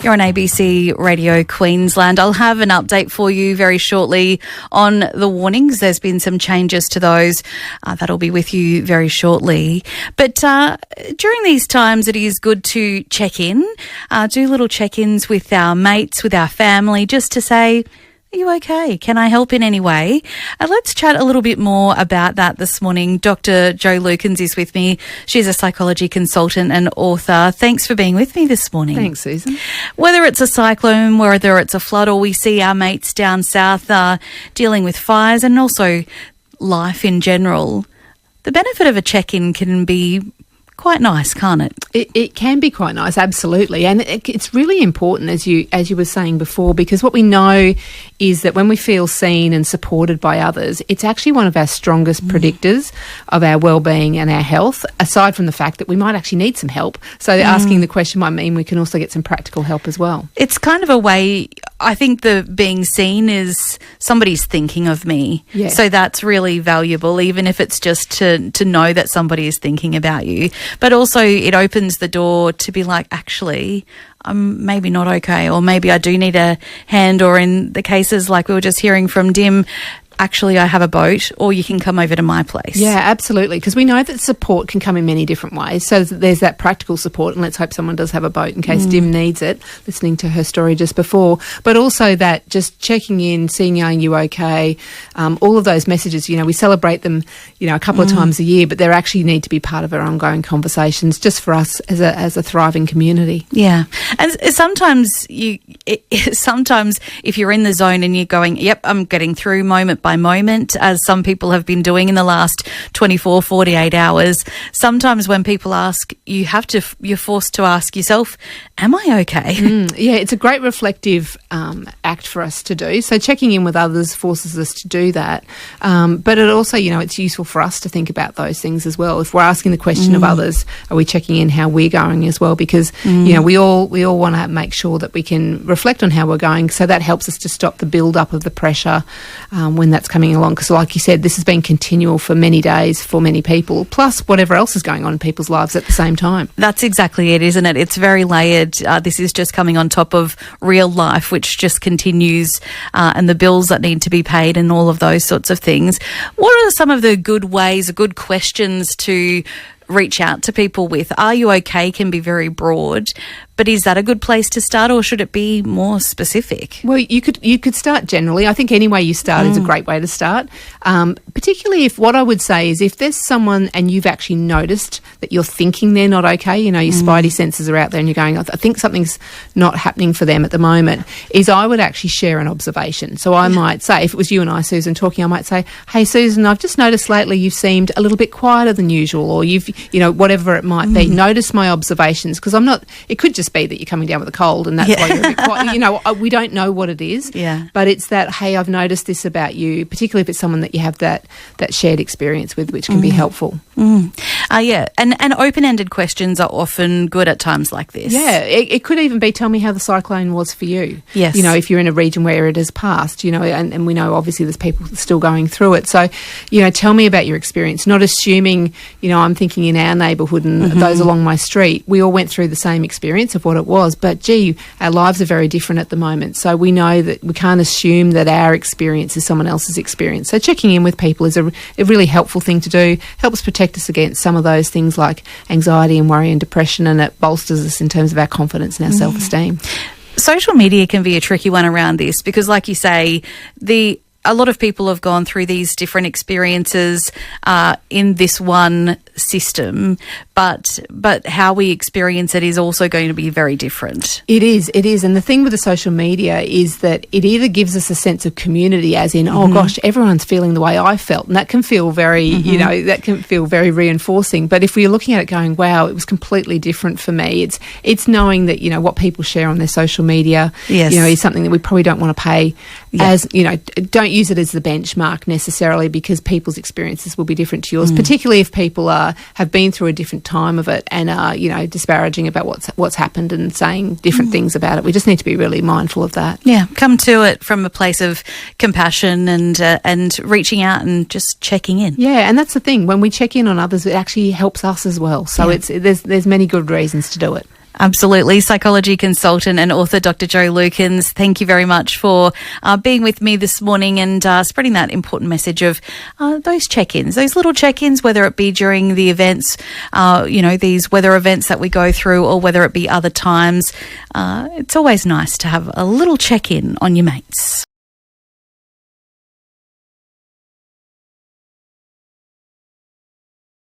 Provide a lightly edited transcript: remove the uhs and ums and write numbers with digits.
You're on ABC Radio Queensland. I'll have an update for you very shortly on the warnings. There's been some changes to those. That'll be with you very shortly. But during these times, it is good to check in, do little check-ins with our mates, with our family, just to say, are you okay? Can I help in any way? Let's chat a little bit more about that this morning. Dr. Jo Lukens is with me. She's a psychology consultant and author. Thanks for being with me this morning. Thanks, Susan. Whether it's a cyclone, whether it's a flood, or we see our mates down south dealing with fires and also life in general, the benefit of a check-in can be quite nice, can't it? It can be quite nice, absolutely. And it's really important, as you were saying before, because what we know is that when we feel seen and supported by others, it's actually one of our strongest predictors of our wellbeing and our health, aside from the fact that we might actually need some help. So asking the question might mean we can also get some practical help as well. It's kind of a way, I think the being seen is somebody's thinking of me. Yeah. So that's really valuable, even if it's just to know that somebody is thinking about you. But also it opens the door to be like, actually, I'm maybe not okay, or maybe I do need a hand, or in the cases like we were just hearing from Dim, actually I have a boat, or you can come over to my place. Yeah, absolutely, because we know that support can come in many different ways. So there's that practical support, and let's hope someone does have a boat in case Dim needs it, listening to her story just before. But also that just checking in, seeing are you okay, all of those messages, we celebrate them, a couple of times a year, but they actually need to be part of our ongoing conversations just for us as a thriving community. Yeah. And sometimes sometimes if you're in the zone and you're going, yep, I'm getting through moment by moment, as some people have been doing in the last 24, 48 hours. Sometimes when people ask, you're forced to ask yourself, am I okay? Yeah, it's a great reflective act for us to do. So checking in with others forces us to do that. But it also, it's useful for us to think about those things as well. If we're asking the question of others, are we checking in how we're going as well? Because, we all want to make sure that we can reflect on how we're going. So that helps us to stop the build-up of the pressure when that's coming along, because like you said, this has been continual for many days for many people, plus whatever else is going on in people's lives at the same time. That's exactly it, isn't it? It's very layered. This is just coming on top of real life, which just continues, and the bills that need to be paid and all of those sorts of things. What are some of the good ways, good questions to reach out to people with? Are you okay can be very broad, but is that a good place to start, or should it be more specific? Well, you could start generally. I think any way you start is a great way to start, particularly if what I would say is if there's someone and you've actually noticed that you're thinking they're not okay, your spidey senses are out there and you're going, I think something's not happening for them at the moment, is I would actually share an observation. So I might say, if it was you and I, Susan, talking, I might say, hey, Susan, I've just noticed lately you've seemed a little bit quieter than usual, or you've, whatever it might be. Notice my observations, because it could just be that you're coming down with a cold and that's why you're a bit quiet. We don't know what it is, but it's that, hey, I've noticed this about you, particularly if it's someone that you have that shared experience with, which can be helpful. And open-ended questions are often good at times like this. Yeah, it could even be, tell me how the cyclone was for you. Yes. If you're in a region where it has passed, and we know obviously there's people still going through it. So, tell me about your experience, not assuming, I'm thinking in our neighbourhood and those along my street, we all went through the same experience of what it was, but our lives are very different at the moment. So we know that we can't assume that our experience is someone else's experience. So checking in with people is a really helpful thing to do, helps protect us against some of those things like anxiety and worry and depression, and it bolsters us in terms of our confidence and our self-esteem. Social media can be a tricky one around this because, like you say, a lot of people have gone through these different experiences in this one system, but how we experience it is also going to be very different. It is. And the thing with the social media is that it either gives us a sense of community, as in, oh gosh, everyone's feeling the way I felt, and that can feel very, that can feel very reinforcing. But if we're looking at it going, wow, it was completely different for me, it's knowing that, what people share on their social media, is something that we probably don't want to pay as, don't use it as the benchmark necessarily, because people's experiences will be different to yours, particularly if people have been through a different time of it and are, disparaging about what's happened and saying different things about it. We just need to be really mindful of that. Yeah, come to it from a place of compassion and reaching out and just checking in. Yeah, and that's the thing. When we check in on others, it actually helps us as well. So there's many good reasons to do it. Absolutely. Psychology consultant and author Dr. Jo Lukens, thank you very much for being with me this morning and spreading that important message of those check-ins, those little check-ins, whether it be during the events, these weather events that we go through, or whether it be other times. It's always nice to have a little check-in on your mates.